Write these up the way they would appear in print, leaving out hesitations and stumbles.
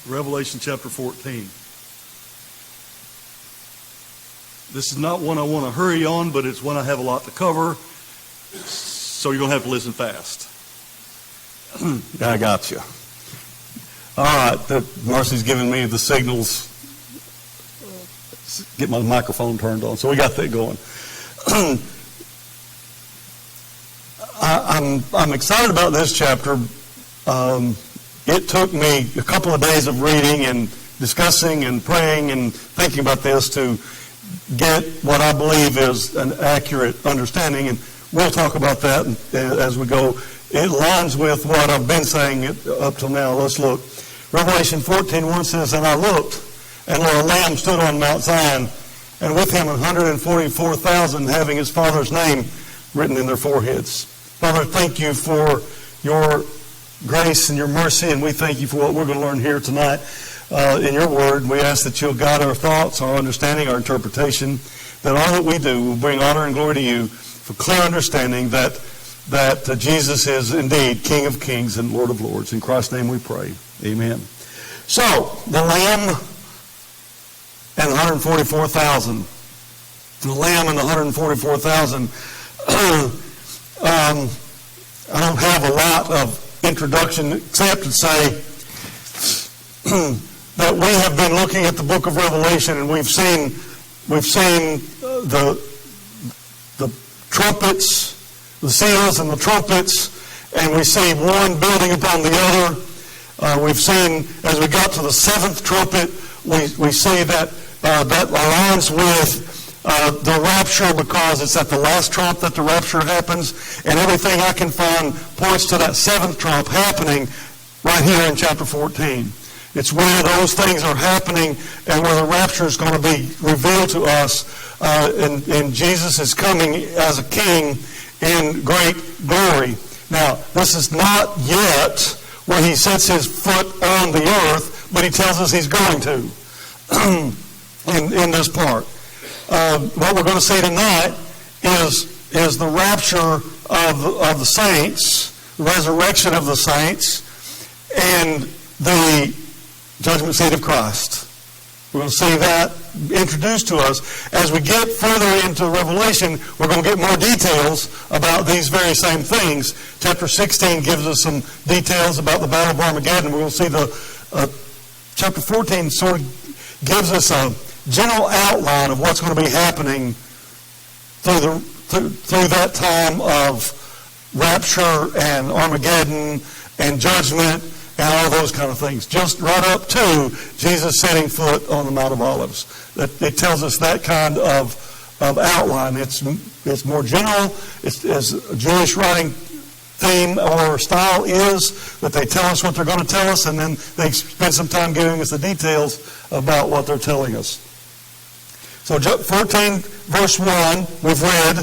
Revelation chapter 14. This is not one I want to hurry on, but it's one I have a lot to cover, so you're going to have to listen fast. I got you. All right, Marcy's giving me the signals. Get my microphone turned on, so we got that going. I'm excited about this chapter. It took me a couple of days of reading and discussing and praying and thinking about this to get what I believe is an accurate understanding, and we'll talk about that as we go. It aligns with what I've been saying up till now. Let's look. Revelation 14:1 says, "And I looked, and lo, a lamb stood on Mount Zion, and with him 144,000 having his Father's name written in their foreheads." Father, thank you for your grace and your mercy, and we thank you for what we're going to learn here tonight in your word. We ask that you'll guide our thoughts, our understanding, our interpretation, that all that we do will bring honor and glory to you, for clear understanding that Jesus is indeed King of Kings and Lord of Lords. In Christ's name we pray. Amen. So, the Lamb and 144,000. The Lamb and the 144,000. I don't have a lot of introduction except to say that we have been looking at the book of Revelation, and we've seen the trumpets, the seals and the trumpets, and we see one building upon the other. We've seen, as we got to the seventh trumpet, we see that that aligns with the rapture, because it's at the last trump that the rapture happens, and everything I can find points to that seventh trump happening right here in chapter 14. It's where those things are happening and where the rapture is going to be revealed to us, and Jesus is coming as a king in great glory. Now, this is not yet where he sets his foot on the earth, but he tells us he's going to in this part. What we're going to see tonight is the rapture of the saints, the resurrection of the saints, and the judgment seat of Christ. We're going to see that introduced to us. As we get further into Revelation, we're going to get more details about these very same things. Chapter 16 gives us some details about the Battle of Armageddon. We're going to see chapter 14 sort of gives us a general outline of what's going to be happening through that time of rapture and Armageddon and judgment and all those kind of things, just right up to Jesus setting foot on the Mount of Olives. It tells us that kind of outline. It's more general. It's as a Jewish writing theme or style is, that they tell us what they're going to tell us, and then they spend some time giving us the details about what they're telling us. So 14 verse 1 we've read,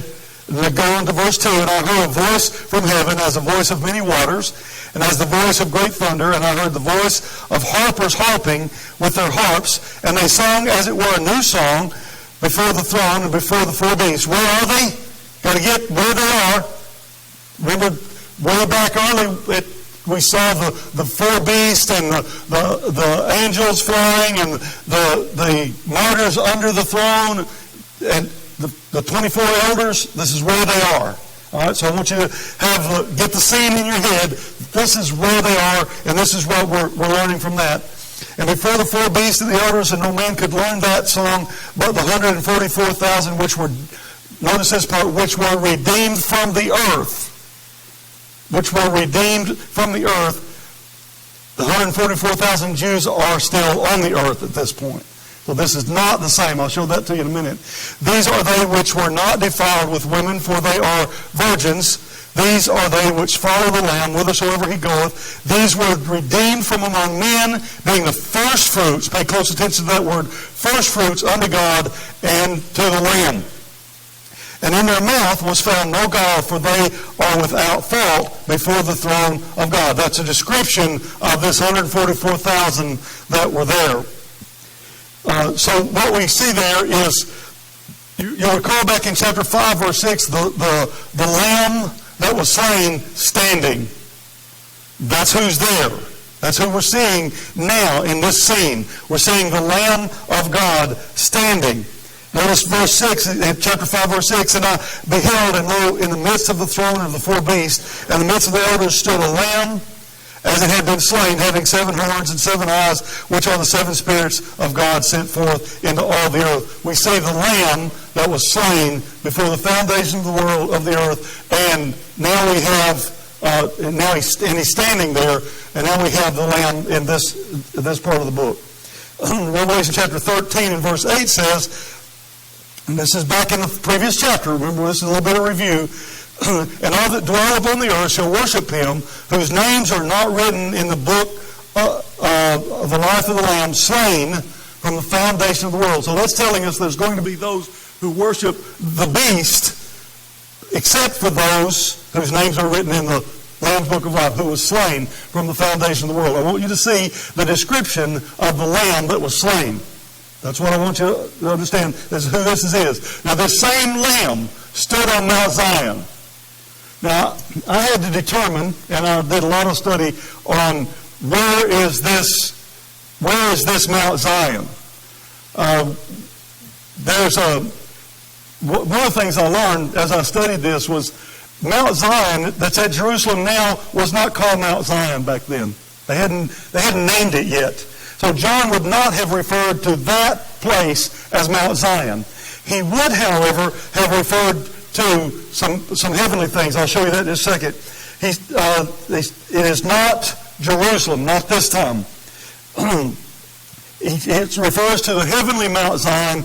and then go into verse 2, "And I heard a voice from heaven as a voice of many waters, and as the voice of great thunder, and I heard the voice of harpers harping with their harps, and they sung as it were a new song before the throne and before the four beasts." Where are they? Got to get where they are. Remember, way back early, we saw the four beasts and the angels flying and the martyrs under the throne and the 24 elders. This is where they are. All right, so I want you to get the scene in your head. This is where they are, and this is what we're learning from that. "And before the four beasts and the elders, and no man could learn that song, but the 144,000 which were," notice this part, "which were redeemed from the earth." Which were redeemed from the earth. The 144,000 Jews are still on the earth at this point. So this is not the same. I'll show that to you in a minute. "These are they which were not defiled with women, for they are virgins. These are they which follow the Lamb whithersoever he goeth. These were redeemed from among men, being the first fruits," pay close attention to that word, first fruits unto God and to the Lamb. "And in their mouth was found no guile, for they are without fault before the throne of God." That's a description of this 144,000 that were there. So what we see there is, you'll recall back in chapter 5, verse 6, the Lamb that was slain standing. That's who's there. That's who we're seeing now in this scene. We're seeing the Lamb of God standing. Notice verse 6, chapter 5, verse 6, and I beheld, and lo, in the midst of the throne of the four beasts, in the midst of the elders stood a lamb, as it had been slain, having 7 horns and 7 eyes, which are the 7 spirits of God sent forth into all the earth. We see the lamb that was slain before the foundation of the world, of the earth, and now we have, he's standing there, and now we have the lamb in this part of the book. Revelation chapter 13 and verse 8 says, and this is back in the previous chapter, remember this is a little bit of review, and all that dwell upon the earth shall worship him, whose names are not written in the book of the life of the Lamb, slain from the foundation of the world. So that's telling us there's going to be those who worship the beast, except for those whose names are written in the Lamb's book of life, who was slain from the foundation of the world. I want you to see the description of the Lamb that was slain. That's what I want you to understand. This is who this is. Now, this same Lamb stood on Mount Zion. Now, I had to determine, and I did a lot of study on where is this Mount Zion. One of the things I learned as I studied this was Mount Zion that's at Jerusalem now was not called Mount Zion back then. They hadn't named it yet. So John would not have referred to that place as Mount Zion. He would, however, have referred to some heavenly things. I'll show you that in a second. It is not Jerusalem, not this time. It refers to the heavenly Mount Zion.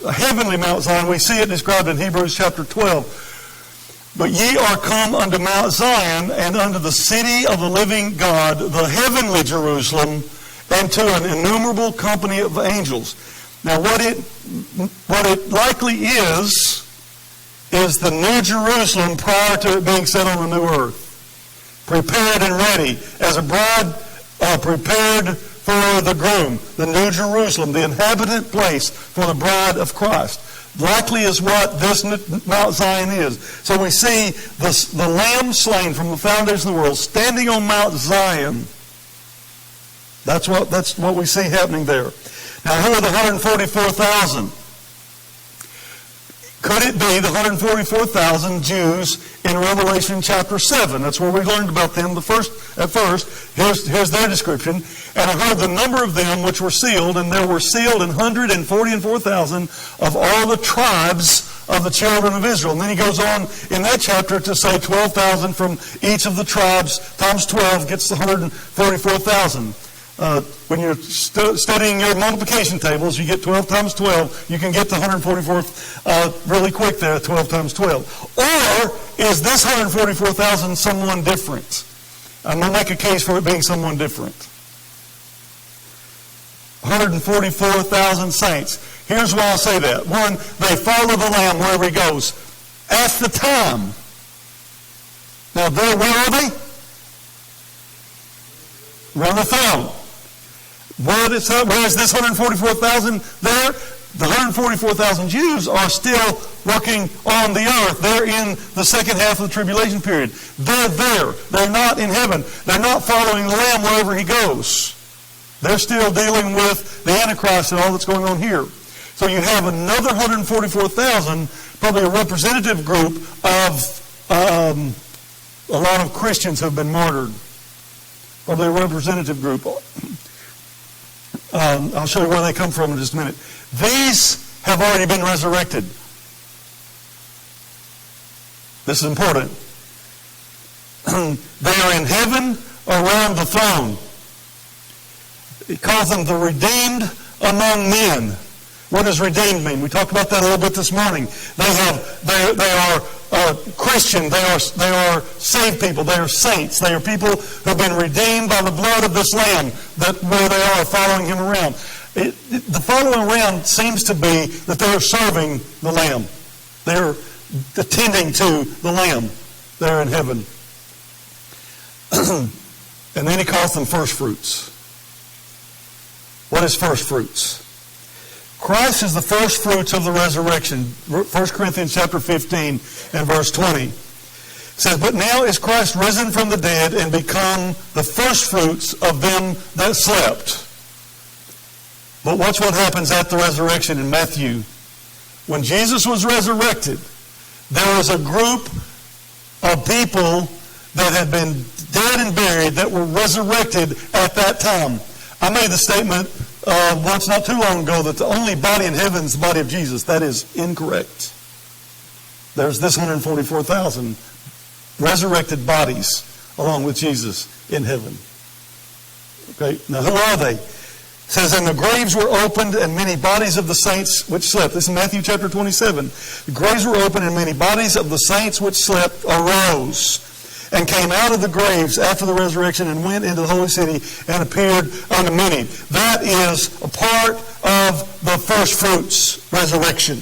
A heavenly Mount Zion, we see it described in Hebrews chapter 12. But ye are come unto Mount Zion, and unto the city of the living God, the heavenly Jerusalem, and to an innumerable company of angels. Now, what it likely is the New Jerusalem prior to it being set on the new earth, prepared and ready as a bride prepared for the groom. The New Jerusalem, the inhabitant place for the bride of Christ, likely is what this Mount Zion is. So we see the Lamb slain from the foundation of the world standing on Mount Zion. That's what we see happening there. Now, who are the 144,000? Could it be the 144,000 Jews in Revelation chapter 7? That's where we learned about them at first. Here's their description. And I heard the number of them which were sealed, and there were sealed 144,000 of all the tribes of the children of Israel. And then he goes on in that chapter to say 12,000 from each of the tribes times 12 gets the 144,000. When you're studying your multiplication tables, you get 12 times 12. You can get the 144 really quick there, 12 times 12. Or is this 144,000 someone different? I'm going to make a case for it being someone different. 144,000 saints. Here's why I say that. One, they follow the Lamb wherever he goes. At the time. Now, where are they? Around the throne. Where is this 144,000 there? The 144,000 Jews are still working on the earth. They're in the second half of the tribulation period. They're there. They're not in heaven. They're not following the Lamb wherever he goes. They're still dealing with the Antichrist and all that's going on here. So you have another 144,000, probably a representative group of a lot of Christians who have been martyred. Probably a representative group. I'll show you where they come from in just a minute. These have already been resurrected. This is important. They are in heaven around the throne. It calls them the redeemed among men. What does redeemed mean? We talked about that a little bit this morning. They are Christian. They are saved people. They are saints. They are people who have been redeemed by the blood of this Lamb. Where they are following him around. The following around seems to be that they are serving the Lamb. They're attending to the Lamb there in heaven. And then he calls them first fruits. What is first fruits? Christ is the first fruits of the resurrection. 1 Corinthians chapter 15 and verse 20. It says, but now is Christ risen from the dead and become the firstfruits of them that slept. But watch what happens at the resurrection in Matthew. When Jesus was resurrected, there was a group of people that had been dead and buried that were resurrected at that time. I made the statement once not too long ago that the only body in heaven is the body of Jesus. That is incorrect. There's this 144,000 resurrected bodies along with Jesus in heaven. Okay, now who are they? It says, and the graves were opened, and many bodies of the saints which slept. This is Matthew chapter 27. The graves were opened, and many bodies of the saints which slept arose and came out of the graves after the resurrection and went into the holy city and appeared unto many. That is a part of the first fruits resurrection.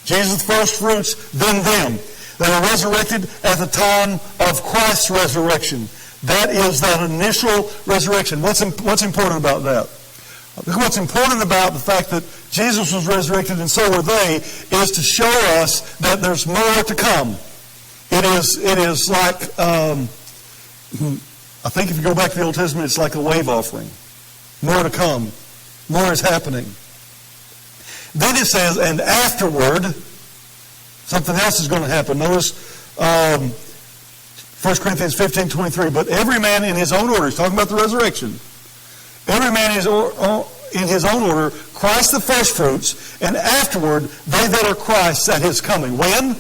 Jesus' first fruits, then them. They were resurrected at the time of Christ's resurrection. That is that initial resurrection. What's important about that? What's important about the fact that Jesus was resurrected and so were they is to show us that there's more to come. It is like, I think if you go back to the Old Testament, it's like a wave offering. More to come. More is happening. Then it says, and afterward, something else is going to happen. Notice 1 Corinthians 15:23. But every man in his own order, he's talking about the resurrection. Every man in his own order, Christ the firstfruits, and afterward, they that are Christ's at his coming. When?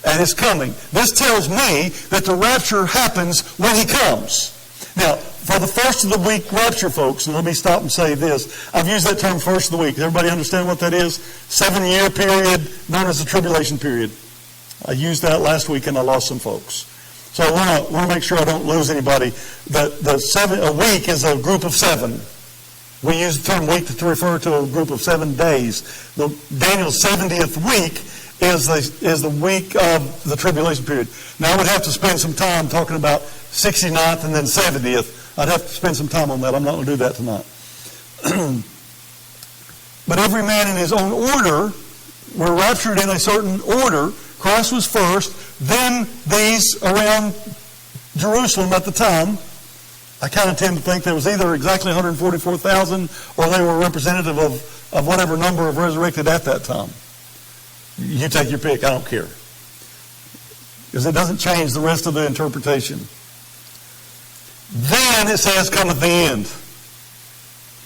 At his coming. This tells me that the rapture happens when he comes. Now, for the first of the week rapture, folks, and let me stop and say this. I've used that term first of the week. Everybody understand what that is? 7-year period known as the tribulation period. I used that last week and I lost some folks. So I want to make sure I don't lose anybody. A week is a group of 7. We use the term week to refer to a group of 7 days. Daniel's 70th week is the week of the tribulation period. Now I would have to spend some time talking about 69th and then 70th. I'd have to spend some time on that. I'm not going to do that tonight. But every man in his own order, we're raptured in a certain order. Christ was first, then these around Jerusalem at the time. I kind of tend to think there was either exactly 144,000 or they were representative of whatever number of resurrected at that time. You take your pick, I don't care. Because it doesn't change the rest of the interpretation. Then it says, cometh the end.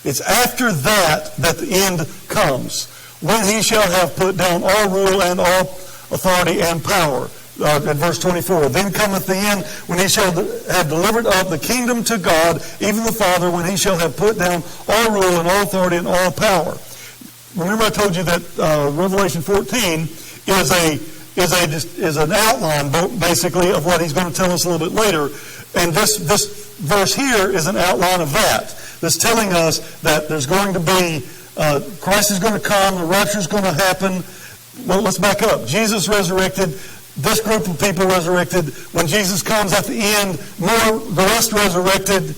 It's after that the end comes. When he shall have put down all rule and all authority and power. In verse 24, then cometh the end when he shall have delivered up the kingdom to God, even the Father, when he shall have put down all rule and all authority and all power. Remember I told you that Revelation 14 is an outline, basically, of what he's going to tell us a little bit later. And this verse here is an outline of that. That's telling us that there's going to be, Christ is going to come, the rapture is going to happen. Well, let's back up. Jesus resurrected, this group of people resurrected. When Jesus comes at the end, the rest resurrected,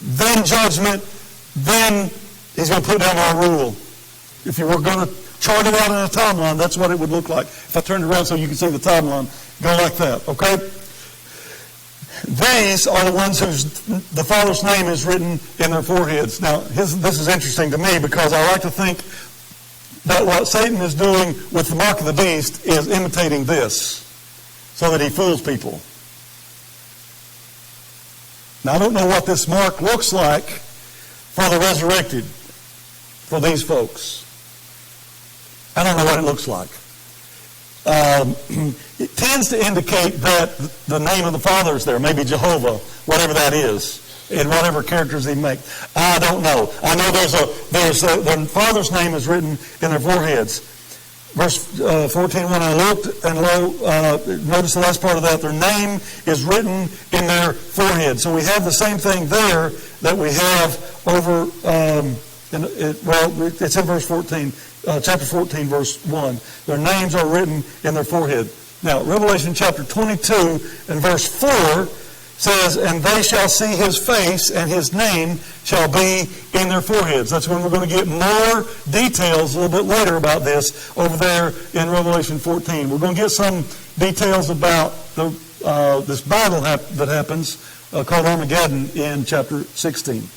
then judgment, then he's going to put down our rule. If you were going to chart it out in a timeline, that's what it would look like. If I turned around so you can see the timeline, go like that, okay? These are the ones the Father's name is written in their foreheads. Now, this is interesting to me because I like to think that what Satan is doing with the mark of the beast is imitating this so that he fools people. Now, I don't know what this mark looks like for the resurrected, for these folks. I don't know what it looks like. It tends to indicate that the name of the Father is there, maybe Jehovah, whatever that is, in whatever characters they make. I don't know. I know the Father's name is written in their foreheads. Verse 14, when I looked, and lo, notice the last part of that, their name is written in their forehead. So we have the same thing there that we have over, it's in verse 14. Chapter 14, verse 1. Their names are written in their forehead. Now, Revelation chapter 22 and verse 4 says, and they shall see his face, and his name shall be in their foreheads. That's when we're going to get more details a little bit later about this over there in Revelation 14. We're going to get some details about this battle that happens called Armageddon in chapter 16.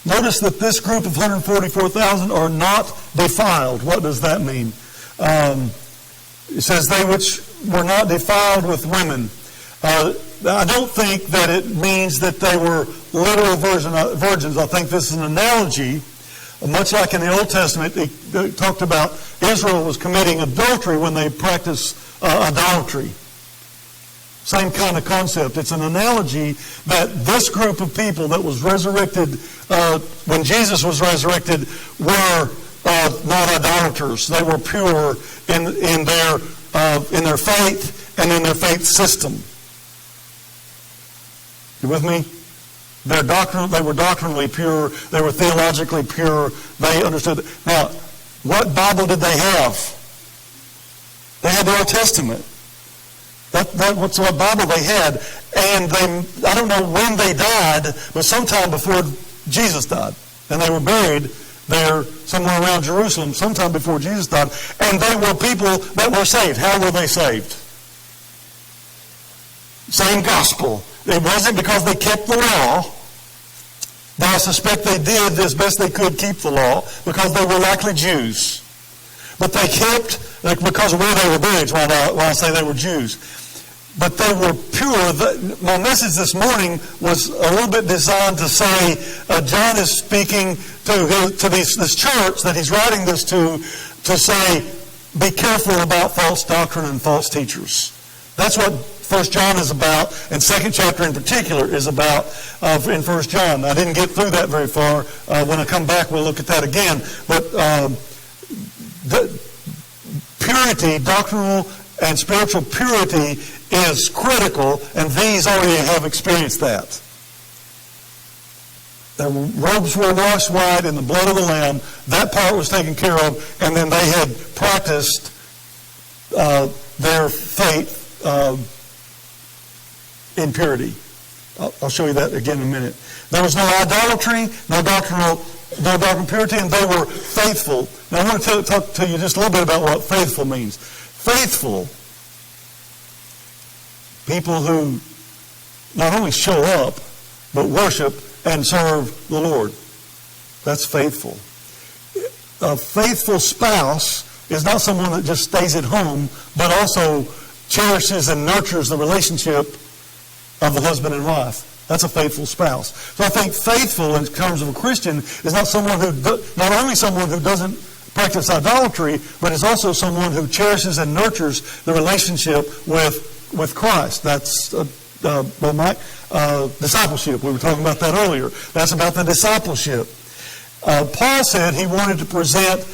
Notice that this group of 144,000 are not defiled. What does that mean? It says they which were not defiled with women. I don't think that it means that they were literal virgins. I think this is an analogy. Much like in the Old Testament, it talked about Israel was committing adultery when they practiced idolatry. Same kind of concept. It's an analogy that this group of people that was resurrected when Jesus was resurrected were not idolaters. They were pure in their faith and in their faith system. You with me? They were doctrinally pure. They were theologically pure. They understood. Now, what Bible did they have? They had the Old Testament. That's what Bible they had. And I don't know when they died, but sometime before Jesus died. And they were buried there somewhere around Jerusalem sometime before Jesus died. And they were people that were saved. How were they saved? Same gospel. It wasn't because they kept the law. Though I suspect they did as best they could keep the law because they were likely Jews. But they kept, because of where they were buried, when I say they were Jews. But they were pure. My message this morning was a little bit designed to say, John is speaking to this church that he's writing this to say, be careful about false doctrine and false teachers. That's what 1 John is about, and 2nd chapter in particular is about in 1 John. I didn't get through that very far. When I come back, we'll look at that again. But the purity, doctrinal and spiritual purity is critical, and these already have experienced that. Their robes were washed white in the blood of the Lamb. That part was taken care of, and then they had practiced their faith in purity. I'll show you that again in a minute. There was no idolatry, no doctrinal purity, and they were faithful. Now I want to talk to you just a little bit about what faithful means. Faithful, people who not only show up, but worship and serve the Lord. That's faithful. A faithful spouse is not someone that just stays at home, but also cherishes and nurtures the relationship of the husband and wife. That's a faithful spouse. So I think faithful in terms of a Christian is not only someone who doesn't practice idolatry, but is also someone who cherishes and nurtures the relationship with Christ. That's discipleship. We were talking about that earlier. That's about the discipleship. Paul said he wanted to present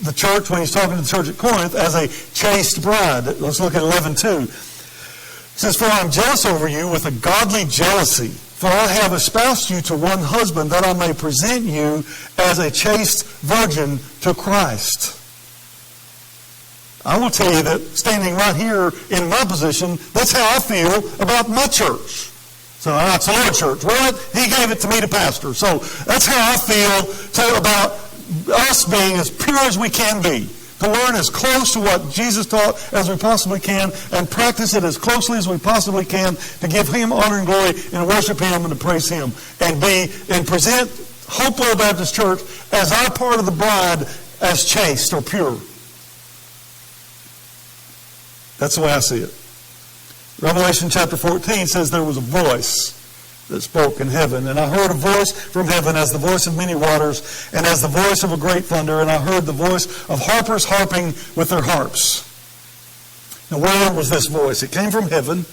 the church, when he's talking to the church at Corinth, as a chaste bride. Let's look at 11:2. It says, "For I am jealous over you with a godly jealousy, for I have espoused you to one husband, that I may present you as a chaste virgin to Christ." I will tell you that standing right here in my position, that's how I feel about my church. So it's a Lord church. Well, he gave it to me to pastor. So that's how I feel about us being as pure as we can be. To learn as close to what Jesus taught as we possibly can and practice it as closely as we possibly can to give him honor and glory and worship him and to praise him. And present Hopewell Baptist Church as our part of the bride as chaste or pure. That's the way I see it. Revelation chapter 14 says there was a voice that spoke in heaven. And I heard a voice from heaven as the voice of many waters and as the voice of a great thunder. And I heard the voice of harpers harping with their harps. Now where was this voice? It came from heaven.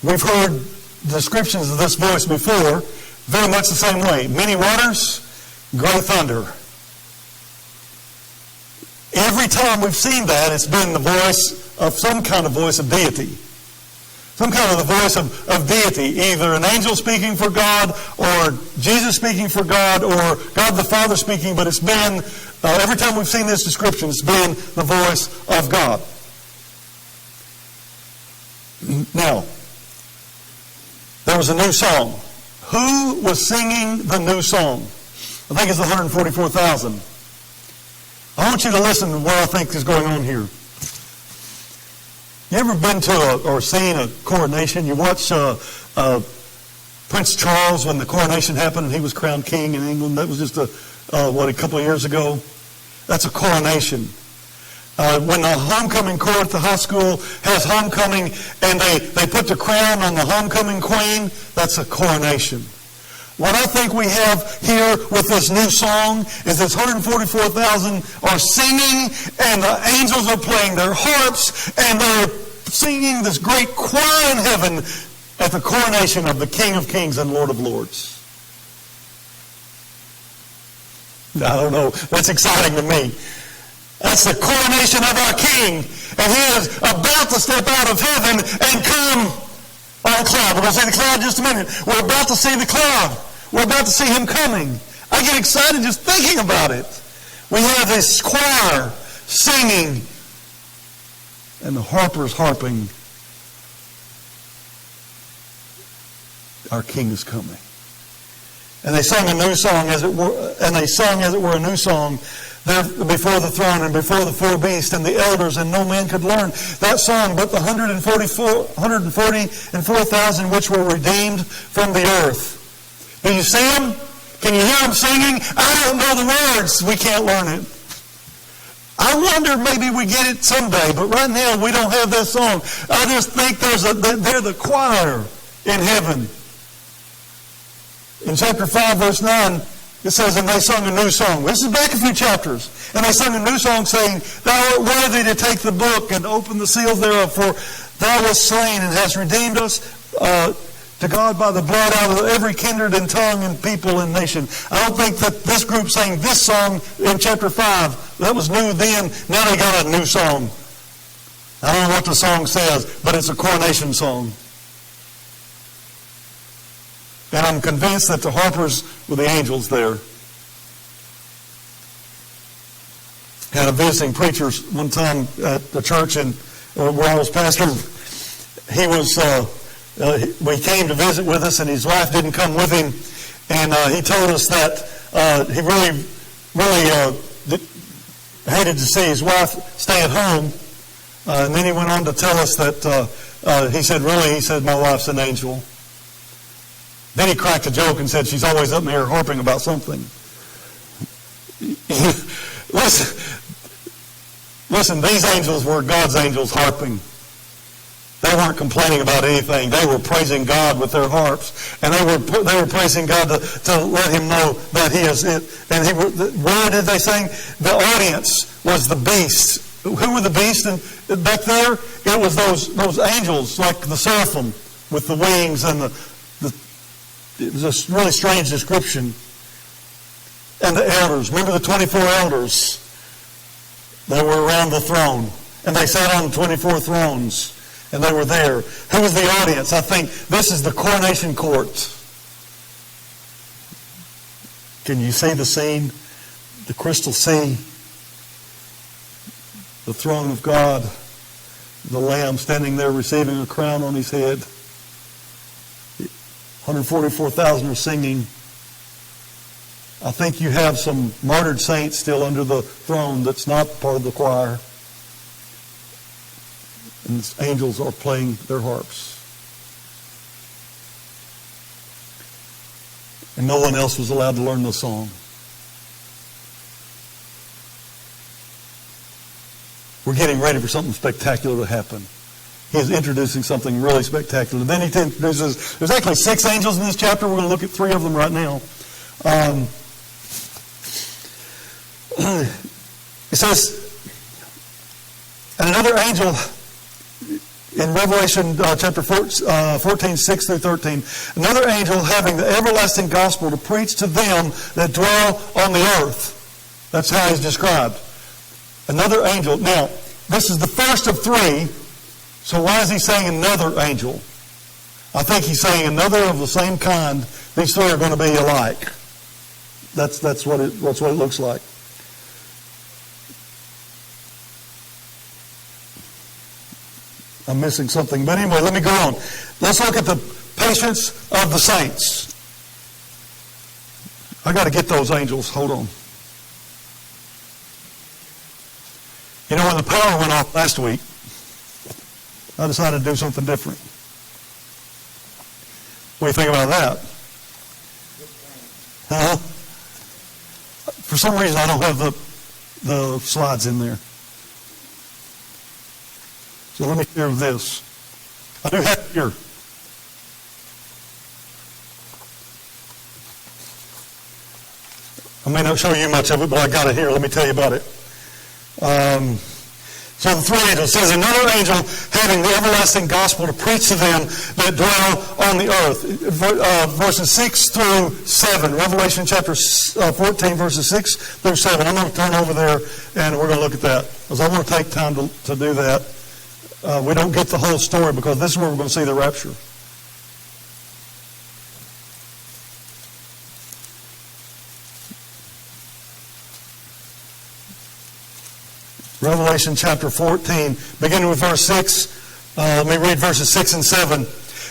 We've heard descriptions of this voice before, very much the same way. Many waters, great thunder. Every time we've seen that, it's been the voice of some kind of voice of deity. Some kind of the voice of deity, either an angel speaking for God, or Jesus speaking for God, or God the Father speaking, but it's been, every time we've seen this description, it's been the voice of God. Now, there was a new song. Who was singing the new song? I think it's 144,000. I want you to listen to what I think is going on here. You ever been to or seen a coronation? You watch Prince Charles when the coronation happened and he was crowned king in England. That was just a couple of years ago. That's a coronation. When the homecoming court at the high school has homecoming and they put the crown on the homecoming queen, that's a coronation. What I think we have here with this new song is this 144,000 are singing and the angels are playing their harps and they're singing this great choir in heaven at the coronation of the King of Kings and Lord of Lords. I don't know. That's exciting to me. That's the coronation of our King. And he is about to step out of heaven and come on a cloud. We're going to see the cloud in just a minute. We're about to see the cloud. We're about to see him coming. I get excited just thinking about it. We have this choir singing and the harpers harping. Our King is coming. And they sang a new song as it were, and they sung as it were a new song there before the throne and before the four beasts and the elders, and no man could learn that song but the 144,000 which were redeemed from the earth. Do you see them? Can you hear them singing? I don't know the words. We can't learn it. I wonder maybe we get it someday, but right now we don't have that song. I just think they're the choir in heaven. In chapter 5, verse 9, it says, and they sung a new song. This is back a few chapters. And they sung a new song saying, thou art worthy to take the book and open the seals thereof, for thou wast slain and hast redeemed us to God by the blood out of every kindred and tongue and people and nation. I don't think that this group sang this song in chapter 5. That was new then. Now they got a new song. I don't know what the song says, but it's a coronation song. And I'm convinced that the harpers were the angels there. Had a visiting preacher one time at the church where I was pastor. He we came to visit with us, and his wife didn't come with him. And he told us that he really hated to see his wife stay at home. And then he went on to tell us that he said, my wife's an angel. Then he cracked a joke and said, she's always up in here harping about something. Listen, these angels were God's angels harping. They weren't complaining about anything. They were praising God with their harps. And they were praising God to let him know that he is it. And where did they sing? The audience was the beasts. Who were the beasts? And back there, it was those angels like the seraphim with the wings and it was a really strange description. And the elders. Remember the 24 elders? They were around the throne. And they sat on 24 thrones. And they were there. Who was the audience? I think this is the coronation court. Can you see the scene? The crystal sea. The throne of God. The Lamb standing there receiving a crown on his head. 144,000 are singing. I think you have some martyred saints still under the throne that's not part of the choir. And the angels are playing their harps. And no one else was allowed to learn the song. We're getting ready for something spectacular to happen. He is introducing something really spectacular. Then he introduces, there's actually 6 angels in this chapter. We're going to look at 3 of them right now. It says, and another angel, in Revelation chapter 14, 6 through 13, another angel having the everlasting gospel to preach to them that dwell on the earth. That's how he's described. Another angel. Now, this is the first of 3. So why is he saying another angel? I think he's saying another of the same kind. These 3 are going to be alike. That's what it looks like. I'm missing something. But anyway, let me go on. Let's look at the patience of the saints. I got to get those angels. Hold on. You know, when the power went off last week, I decided to do something different. What do you think about that? For some reason, I don't have the slides in there. So let me share this. I do have it here. I may not show you much of it, but I got it here. Let me tell you about it. So the three angels says, another angel having the everlasting gospel to preach to them that dwell on the earth. Verses 6 through 7. Revelation chapter 14, verses 6 through 7. I'm going to turn over there and we're going to look at that. Because I want to take time to do that. We don't get the whole story because this is where we're going to see the rapture. Revelation chapter 14, beginning with verse 6. Let me read verses 6 and 7.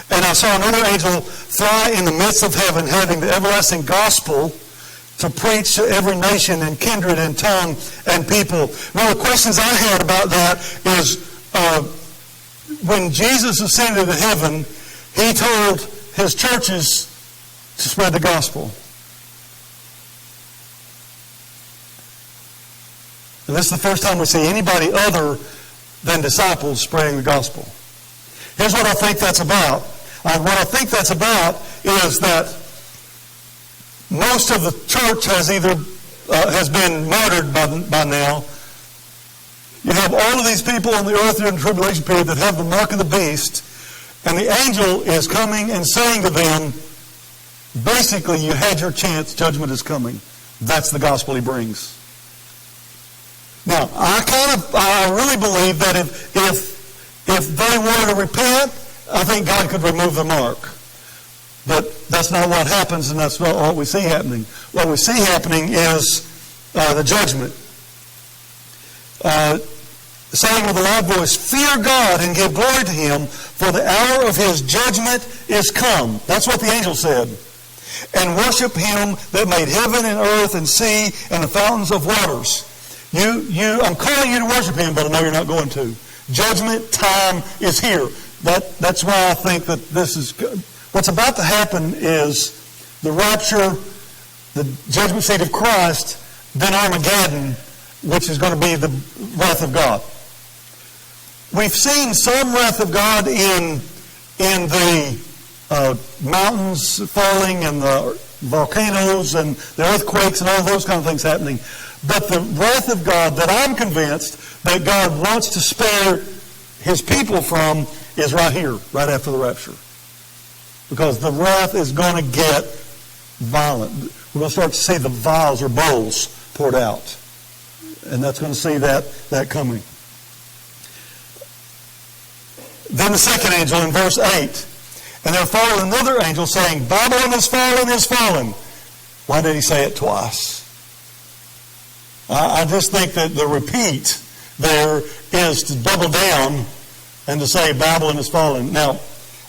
And I saw another angel fly in the midst of heaven, having the everlasting gospel to preach to every nation and kindred and tongue and people. One of the questions I had about that is, when Jesus ascended to heaven, he told his churches to spread the gospel. And this is the first time we see anybody other than disciples spreading the gospel. Here's what I think that's about. What I think that's about is that most of the church has been martyred by now. You have all of these people on the earth during the tribulation period that have the mark of the beast, and the angel is coming and saying to them, basically, you had your chance, judgment is coming. That's the gospel he brings. Now, I really believe that if they wanted to repent, I think God could remove the mark. But that's not what happens, and that's not what we see happening. What we see happening is the judgment. Saying with a loud voice, fear God and give glory to him, for the hour of his judgment is come. That's what the angel said. And worship him that made heaven and earth and sea and the fountains of waters. I'm calling you to worship him, but I know you're not going to. Judgment time is here. That's why I think that this is good. What's about to happen is the rapture, the judgment seat of Christ, then Armageddon, which is going to be the wrath of God. We've seen some wrath of God in the mountains falling and the volcanoes and the earthquakes and all those kind of things happening. But the wrath of God that I'm convinced that God wants to spare his people from is right here, right after the rapture. Because the wrath is going to get violent. We're going to start to see the vials or bowls poured out. And that's going to see that coming. Then the second angel in verse 8. And there followed another angel saying, Babylon is fallen, is fallen. Why did he say it twice? I just think that the repeat there is to double down and to say Babylon is fallen. Now,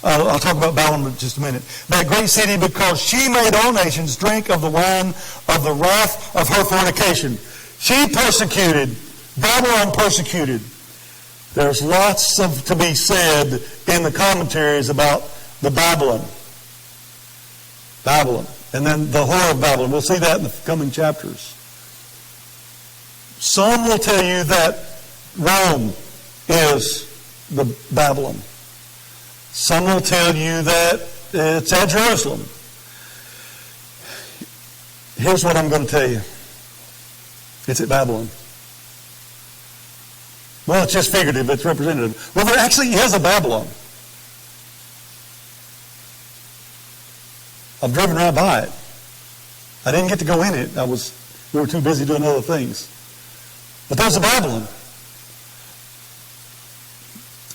I'll talk about Babylon in just a minute. That great city, because she made all nations drink of the wine of the wrath of her fornication. She persecuted. Babylon persecuted. There's lots to be said in the commentaries about the Babylon. Babylon. And then the whore of Babylon. We'll see that in the coming chapters. Some will tell you that Rome is the Babylon. Some will tell you that it's at Jerusalem. Here's what I'm going to tell you. It's at Babylon. Well, it's just figurative. It's representative. Well, there actually is a Babylon. I've driven right by it. I didn't get to go in it. We were too busy doing other things. But there's a Babylon.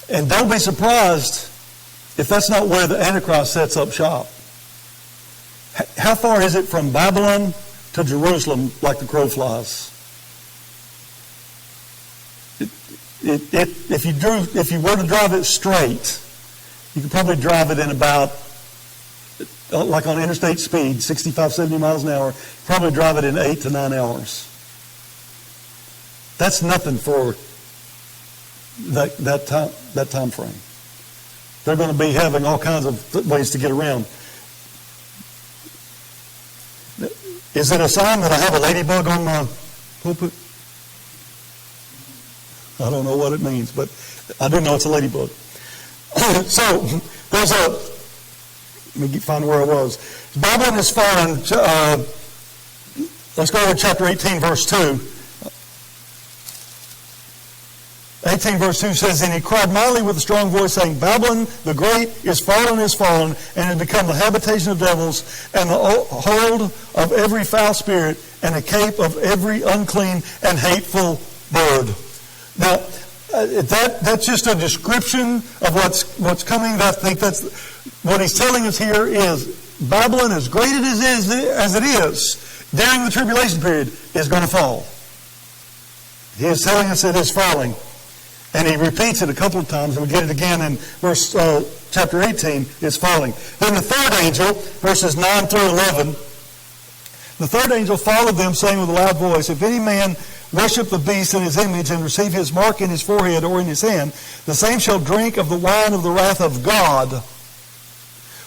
And don't be surprised if that's not where the Antichrist sets up shop. How far is it from Babylon to Jerusalem like the crow flies? If you were to drive it straight, you could probably drive it in about, like on interstate speed, 65, 70 miles an hour, probably drive it in 8 to 9 hours. That's nothing for that time frame. they're going to be having all kinds of ways to get around. Is it a sign that I have a ladybug on my pulpit? I don't know what it means, but I do know it's a ladybug. So, there's let me find where I was. Babylon is fallen. Let's go to chapter 18, verse 2. 18 verse 2 says, "And he cried mightily with a strong voice, saying, Babylon the great is fallen, and has become the habitation of devils, and the hold of every foul spirit, and a cape of every unclean and hateful bird." Now, that's just a description of what's coming. I think that's what he's telling us here is Babylon, as great as it is during the tribulation period, is going to fall. He is telling us it is falling. And he repeats it a couple of times, and we get it again in chapter 18, is falling. Then the third angel, verses 9 through 11, the third angel followed them, saying with a loud voice, "If any man worship the beast in his image, and receive his mark in his forehead or in his hand, the same shall drink of the wine of the wrath of God,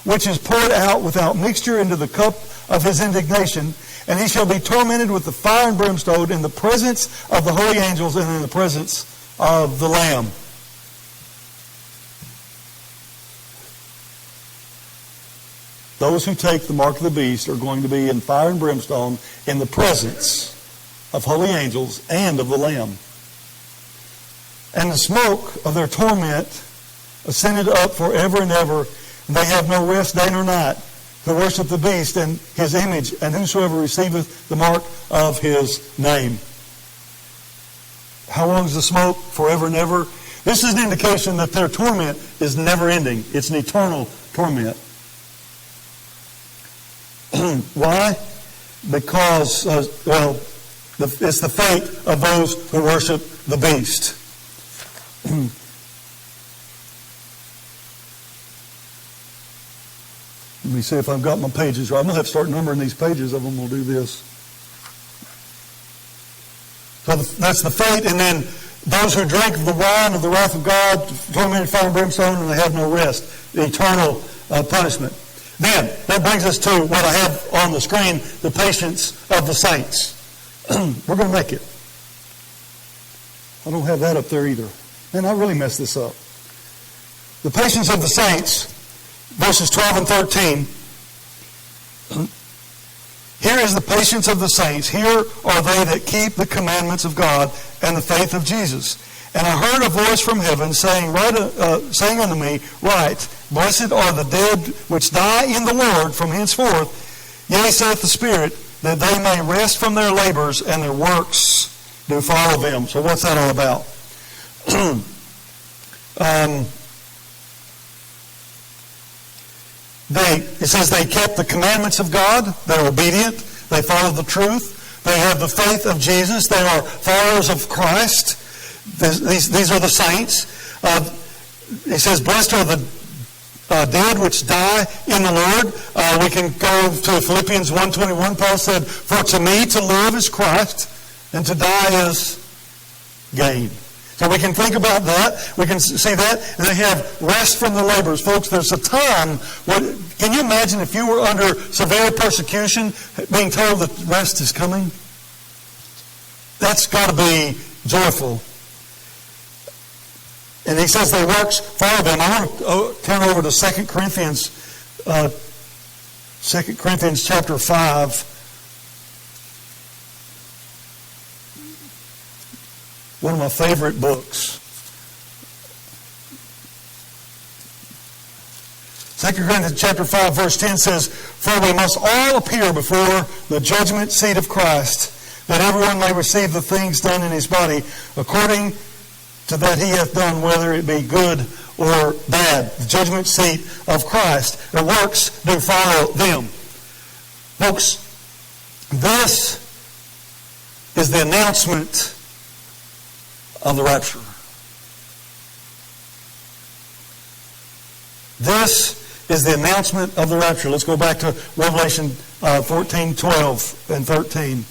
which is poured out without mixture into the cup of his indignation, and he shall be tormented with the fire and brimstone in the presence of the holy angels and in the presence of the Lamb." Those who take the mark of the beast are going to be in fire and brimstone in the presence of holy angels and of the Lamb. And the smoke of their torment ascended up forever and ever, and they have no rest day nor night, who worship the beast and his image, and whosoever receiveth the mark of his name. How long is the smoke? Forever and ever. This is an indication that their torment is never ending. It's an eternal torment. Why? Because, it's the fate of those who worship the beast. Let me see if I've got my pages right. I'm going to have to start numbering these pages of them. We'll do this. So that's the fate, and then those who drink the wine of the wrath of God, tormented fire and brimstone, and they have no rest, the eternal punishment. Then, that brings us to what I have on the screen, the patience of the saints. We're going to make it. I don't have that up there either. Man, I really messed this up. The patience of the saints, verses 12 and 13. Here is the patience of the saints. Here are they that keep the commandments of God and the faith of Jesus. And I heard a voice from heaven saying unto me, Write, Blessed are the dead which die in the Lord from henceforth. Yea, saith the Spirit, that they may rest from their labors, and their works do follow them. So what's that all about? It says they kept the commandments of God. They're obedient. They follow the truth. They have the faith of Jesus. They are followers of Christ. These are the saints. It says, Blessed are the dead which die in the Lord. We can go to Philippians 1:21. Paul said, For to me to live is Christ, and to die is gain. So we can think about that. We can see that. And they have rest from the labors. Folks, there's a time. Can you imagine if you were under severe persecution, being told that rest is coming? That's got to be joyful. And he says their works follow them. I want to turn over to 2 Corinthians chapter 5. One of my favorite books. 2 Corinthians chapter 5 verse 10 says, For we must all appear before the judgment seat of Christ, that everyone may receive the things done in his body, according to that he hath done, whether it be good or bad. The judgment seat of Christ. The works do follow them. Folks, this is the announcement of the rapture. This is the announcement of the rapture. Let's go back to Revelation 14:12 and 13.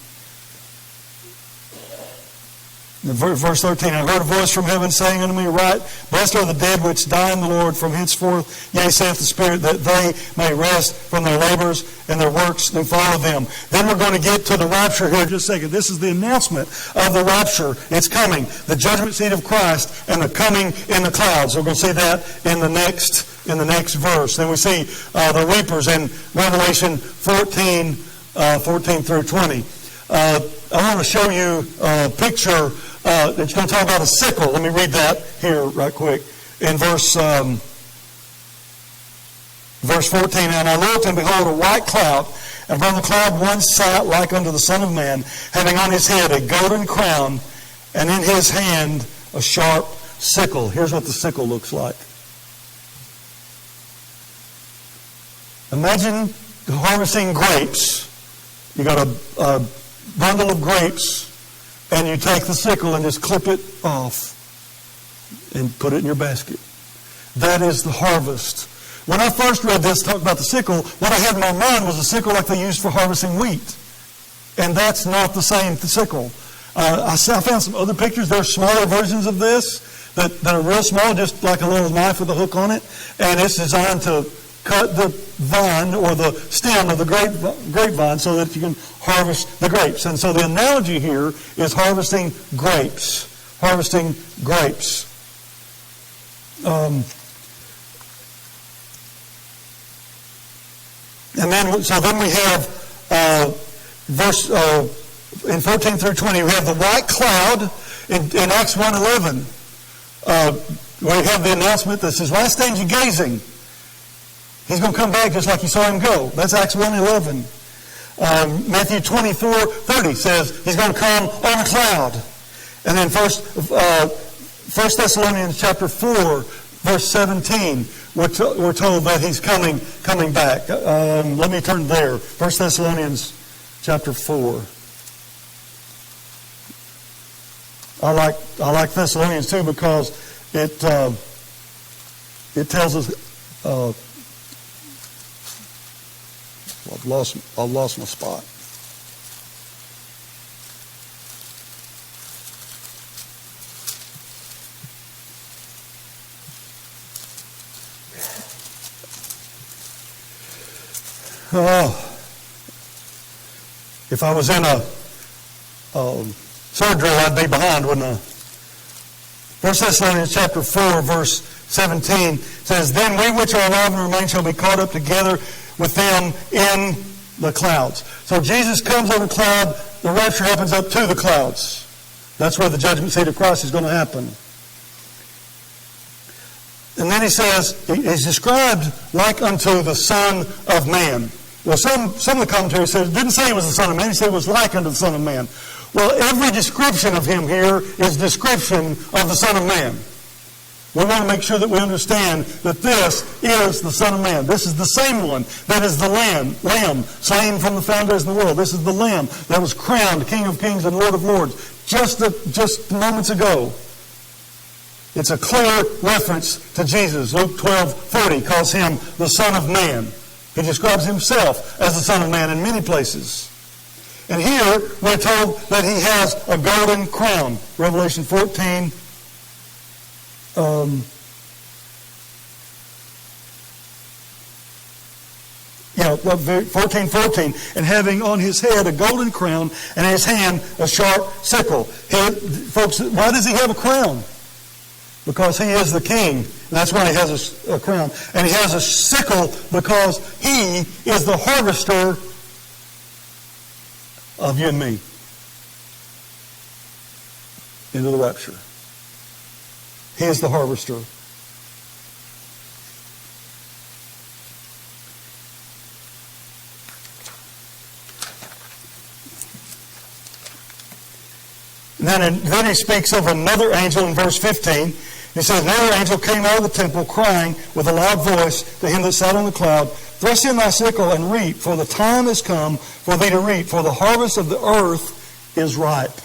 Verse 13, I heard a voice from heaven saying unto me, Write, blessed are the dead which die in the Lord from henceforth, yea, saith the Spirit, that they may rest from their labors and their works do follow them. Then we're going to get to the rapture here in just a second. This is the announcement of the rapture. It's coming. The judgment seat of Christ and the coming in the clouds. We're going to see that in the next verse. Then we see the reapers in Revelation 14 through 20. I want to show you a picture that's going to talk about a sickle. Let me read that here right quick. In verse 14, and I looked, and behold, a white cloud, and from the cloud one sat like unto the Son of Man, having on his head a golden crown, and in his hand a sharp sickle. Here's what the sickle looks like. Imagine harvesting grapes. You got a bundle of grapes, and you take the sickle and just clip it off and put it in your basket. That is the harvest. When I first read this, talk about the sickle, what I had in my mind was a sickle like they used for harvesting wheat. And that's not the same sickle. I found some other pictures. There are smaller versions of this that are real small, just like a little knife with a hook on it. And it's designed to cut the vine or the stem of the grapevine so that you can harvest the grapes. And so the analogy here is harvesting grapes. Harvesting grapes. And then we have verse in 14 through 20. We have the white cloud in Acts 1:11. We have the announcement that says, "Last things you gazing." He's going to come back just like you saw him go. That's Acts 1:11. Matthew 24:30 says he's going to come on a cloud. And then First Thessalonians chapter 4, verse 17, we're told that he's coming back. Let me turn there. 1 Thessalonians chapter 4. I like Thessalonians too because it tells us. I've lost my spot. If I was in a surgery, I'd be behind, wouldn't I? 1 Thessalonians chapter 4, verse 17 says, "Then we which are alive and remain shall be caught up together with them in the clouds." So Jesus comes on the cloud, the rapture happens up to the clouds. That's where the judgment seat of Christ is going to happen. And then he says, he's described like unto the Son of Man. Well, some of the commentaries said, it didn't say he was the Son of Man, he said it was like unto the Son of Man. Well, every description of him here is description of the Son of Man. We want to make sure that we understand that this is the Son of Man. This is the same one that is the Lamb slain from the foundation of the world. This is the Lamb that was crowned King of Kings and Lord of Lords just moments ago. It's a clear reference to Jesus. Luke 12:40 calls him the Son of Man. He describes himself as the Son of Man in many places. And here we're told that he has a golden crown. Revelation 14. 14:14, and having on his head a golden crown, and in his hand a sharp sickle. Folks, why does he have a crown? Because he is the king. And that's why he has a crown. And he has a sickle because he is the harvester of you and me into the rapture. He is the harvester. Then he speaks of another angel in verse 15. He says, "Another angel came out of the temple, crying with a loud voice to him that sat on the cloud, Thrust in thy sickle and reap, for the time is come for thee to reap, for the harvest of the earth is ripe."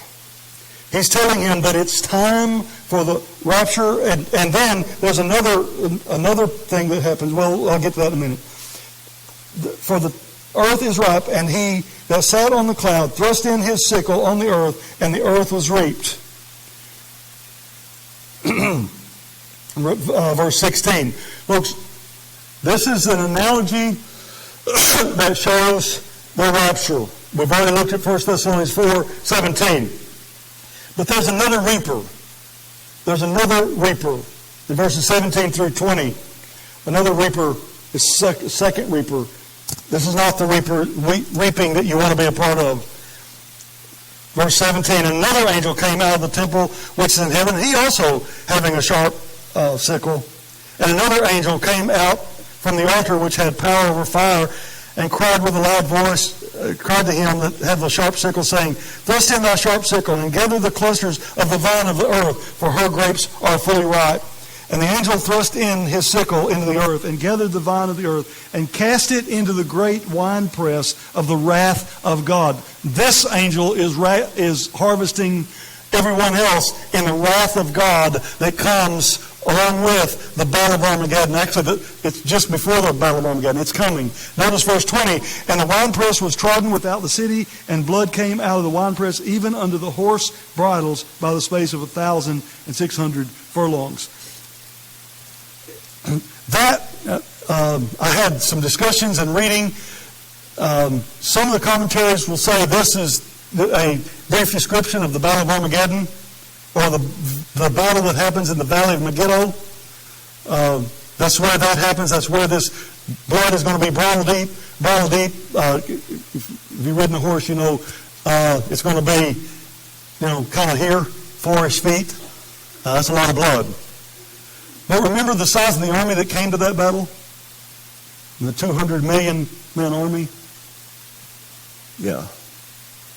He's telling him that it's time for the rapture, and then there's another thing that happens. Well, I'll get to that in a minute. For the earth is ripe, and he that sat on the cloud thrust in his sickle on the earth, and the earth was reaped. verse 16. Folks, this is an analogy that shows the rapture. We've already looked at 1 Thessalonians 4:17. But there's another reaper. There's another reaper. In verses 17 through 20, another reaper is second reaper. This is not the reaping that you want to be a part of. Verse 17, another angel came out of the temple which is in heaven, he also having a sharp sickle. And another angel came out from the altar which had power over fire, and cried with a loud voice, cried to him that had the sharp sickle, saying, Thrust in thy sharp sickle, and gather the clusters of the vine of the earth, for her grapes are fully ripe. And the angel thrust in his sickle into the earth, and gathered the vine of the earth, and cast it into the great winepress of the wrath of God. This angel is harvesting everyone else in the wrath of God that comes along with the Battle of Armageddon. Actually, it's just before the Battle of Armageddon. It's coming. Notice verse 20. And the winepress was trodden without the city, and blood came out of the winepress, even unto the horse bridles, by the space of 1,600 furlongs. That, I had some discussions and reading. Some of the commentaries will say this is a brief description of the Battle of Armageddon, or the battle that happens in the Valley of Megiddo. That's where that happens. That's where this blood is going to be bridle deep. Bridle deep. If you've ridden a horse, you know it's going to be, kind of here, 4-ish feet. That's a lot of blood. But remember the size of the army that came to that battle? The 200 million man army? Yeah.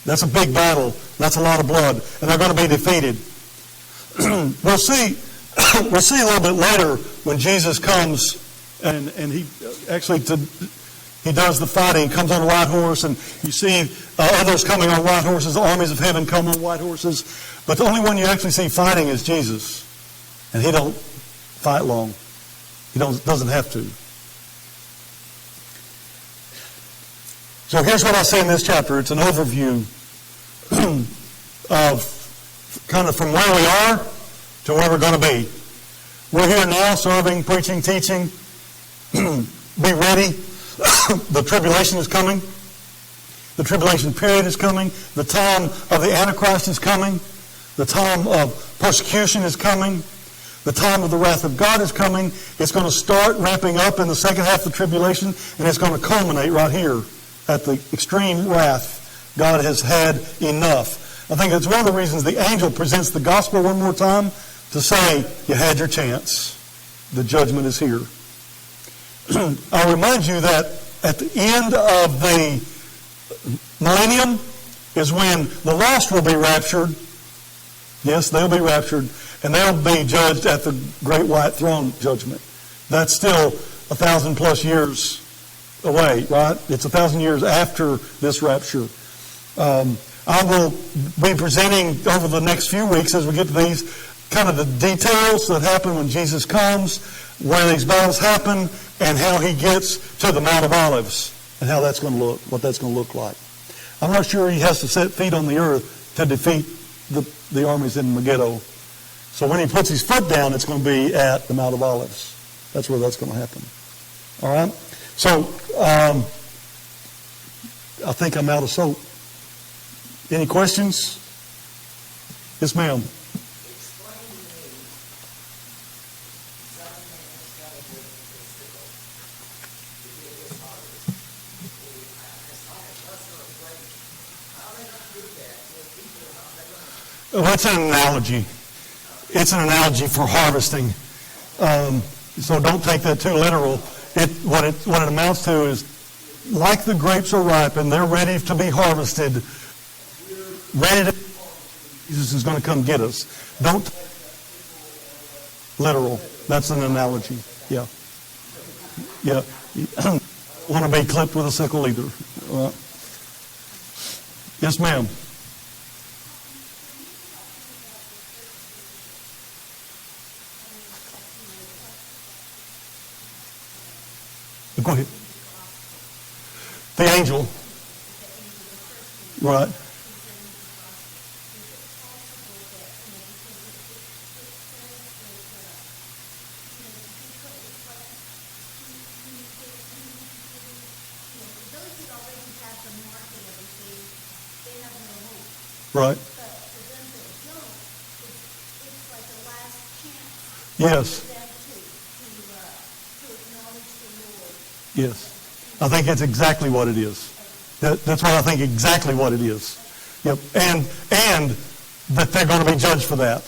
That's a big battle. That's a lot of blood. And they're going to be defeated. We'll see a little bit later when Jesus comes and he actually he does the fighting, comes on a white horse, and you see others coming on white horses, the armies of heaven come on white horses. But the only one you actually see fighting is Jesus. And he don't fight long. He doesn't have to. So here's what I say in this chapter. It's an overview of kind of from where we are to where we're going to be. We're here now serving, preaching, teaching. Be ready. The tribulation is coming. The tribulation period is coming. The time of the Antichrist is coming. The time of persecution is coming. The time of the wrath of God is coming. It's going to start ramping up in the second half of the tribulation, and it's going to culminate right here at the extreme wrath. God has had enough. I think that's one of the reasons the angel presents the gospel one more time, to say, you had your chance. The judgment is here. I'll remind you that at the end of the millennium is when the lost will be raptured. Yes, they'll be raptured. And they'll be judged at the great white throne judgment. That's still 1,000+ years away, right? It's 1,000 years after this rapture. I will be presenting over the next few weeks as we get to these kind of the details that happen when Jesus comes, where these battles happen, and how he gets to the Mount of Olives, and how that's going to look, what that's going to look like. I'm not sure he has to set feet on the earth to defeat the armies in Megiddo. So when he puts his foot down, it's going to be at the Mount of Olives. That's where that's going to happen. All right? So, I think I'm out of soap. Any questions? Yes, ma'am. Well, it's an analogy. It's an analogy for harvesting. So don't take that too literal. What it amounts to is, like the grapes are ripe and they're ready to be harvested, Jesus is going to come get us. Don't take that literal. That's an analogy. Yeah. Yeah. You don't want to be clipped with a sickle either. Yes, ma'am. Go ahead. The angel. Right. already have the mark and everything, they have no hope. Right. But for them that don't, it's like a last chance Yes. for them to acknowledge the Lord. Yes. I think that's exactly what it is. That's what I think exactly what it is. Yep. And that they're going to be judged for that.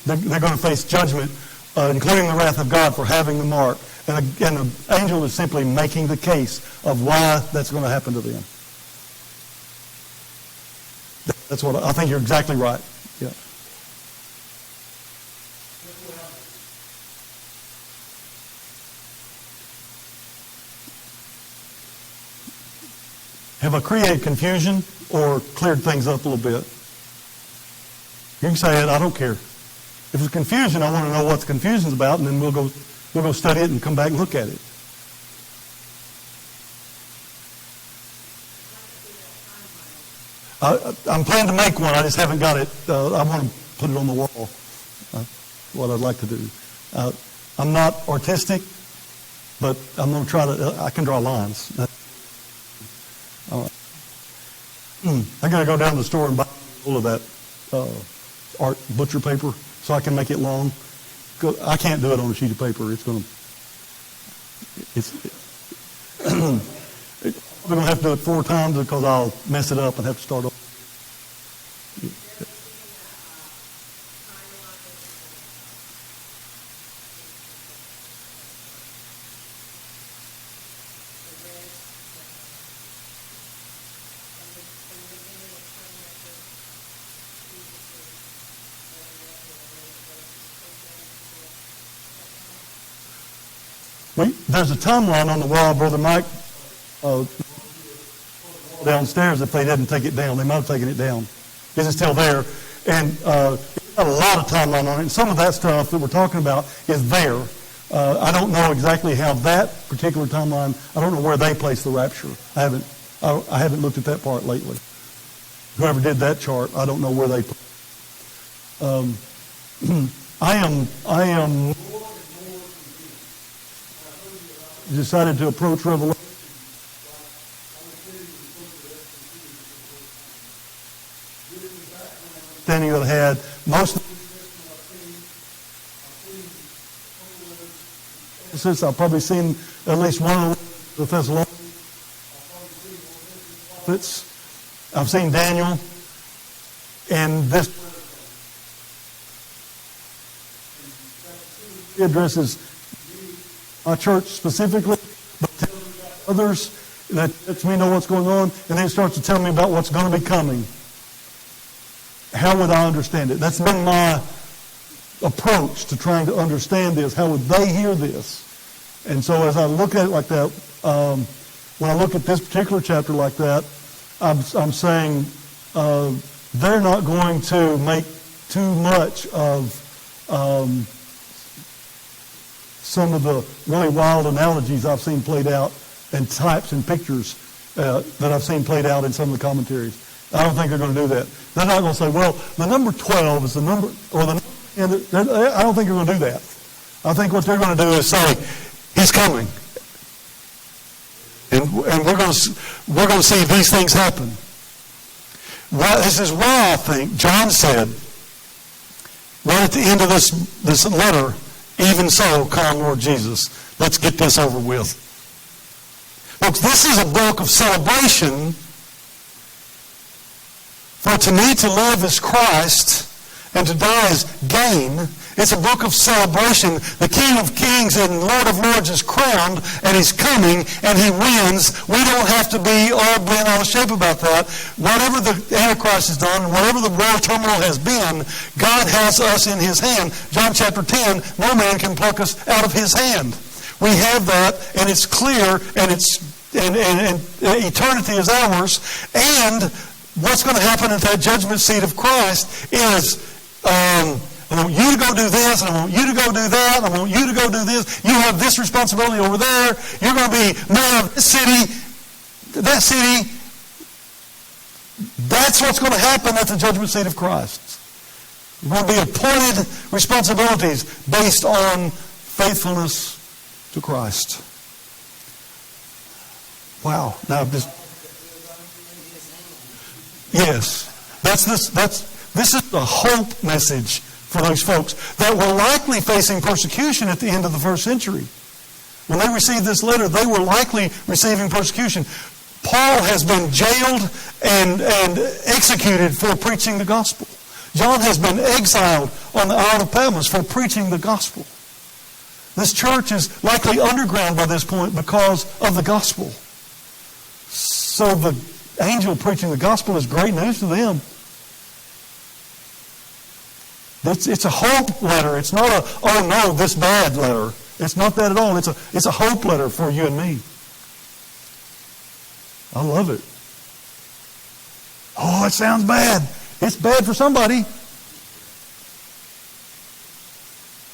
They're going to face judgment, including the wrath of God for having the mark. And the angel is simply making the case of why that's going to happen to them. That's what I think. You're exactly right. Yeah. Have I created confusion or cleared things up a little bit? You can say it. I don't care. If it's confusion, I want to know what the confusion's about, and then we'll go study it and come back and look at it. I'm planning to make one. I just haven't got it. I want to put it on the wall. What I'd like to do. I'm not artistic, but I'm going to try to. I can draw lines. I got to go down to the store and buy all of that art butcher paper so I can make it long. I can't do it on a sheet of paper. We're going to have to do it 4 times because I'll mess it up and have to start over. There's a timeline on the wall, Brother Mike, downstairs if they didn't take it down. They might have taken it down. It's still there. And it's got a lot of timeline on it. And some of that stuff that we're talking about is there. I don't know exactly how that particular timeline, I don't know where they place the rapture. I haven't looked at that part lately. Whoever did that chart, I don't know where they put it. I am decided to approach Revelation. Standing that I had most of since I've probably seen at least one of the Thessalonians. I've seen Daniel, and this addresses my church specifically, but tells others that lets me know what's going on, and then starts to tell me about what's going to be coming. How would I understand it? That's been my approach to trying to understand this. How would they hear this? And so as I look at it like that, when I look at this particular chapter like that, I'm saying they're not going to make too much of some of the really wild analogies I've seen played out and types and pictures that I've seen played out in some of the commentaries. I don't think they're going to do that. They're not going to say, well, the number 12 is the number, or the number, I don't think they're going to do that. I think what they're going to do is say, he's coming. And we're going to see these things happen. This is why I think John said, right at the end of this letter, even so, come, Lord Jesus. Let's get this over with. Folks, this is a book of celebration. For to me to live is Christ, and to die is gain. It's a book of celebration. The King of Kings and Lord of Lords is crowned, and he's coming, and he wins. We don't have to be all bent out of shape about that. Whatever the Antichrist has done, whatever the world turmoil has been, God has us in his hand. John chapter 10, no man can pluck us out of his hand. We have that, and it's clear, and eternity is ours. And what's going to happen at that judgment seat of Christ is, I want you to go do this, and I want you to go do that, and I want you to go do this. You have this responsibility over there. You're going to be mayor of this city, that city. That's what's going to happen at the judgment seat of Christ. You're going to be appointed responsibilities based on faithfulness to Christ. Wow. Now, Yes. This is the hope message for those folks that were likely facing persecution at the end of the first century. When they received this letter, they were likely receiving persecution. Paul has been jailed and executed for preaching the gospel. John has been exiled on the Isle of Patmos for preaching the gospel. This church is likely underground by this point because of the gospel. So the angel preaching the gospel is great news to them. It's a hope letter. It's not a, oh no, this bad letter. It's not that at all. It's a hope letter for you and me. I love it. Oh, it sounds bad. It's bad for somebody.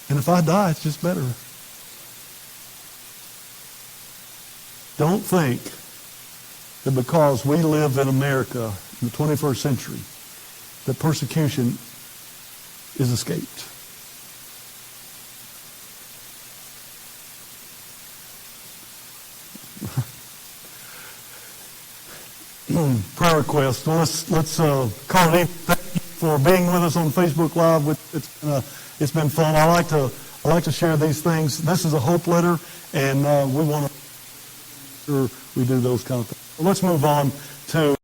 And if I die, it's just better. Don't think that because we live in America in the 21st century, that persecution is escaped. Prayer request. Well, let's call it in. Thank you for being with us on Facebook Live. It's been fun. I like to share these things. This is a hope letter, and we want to make sure we do those kind of things. So let's move on to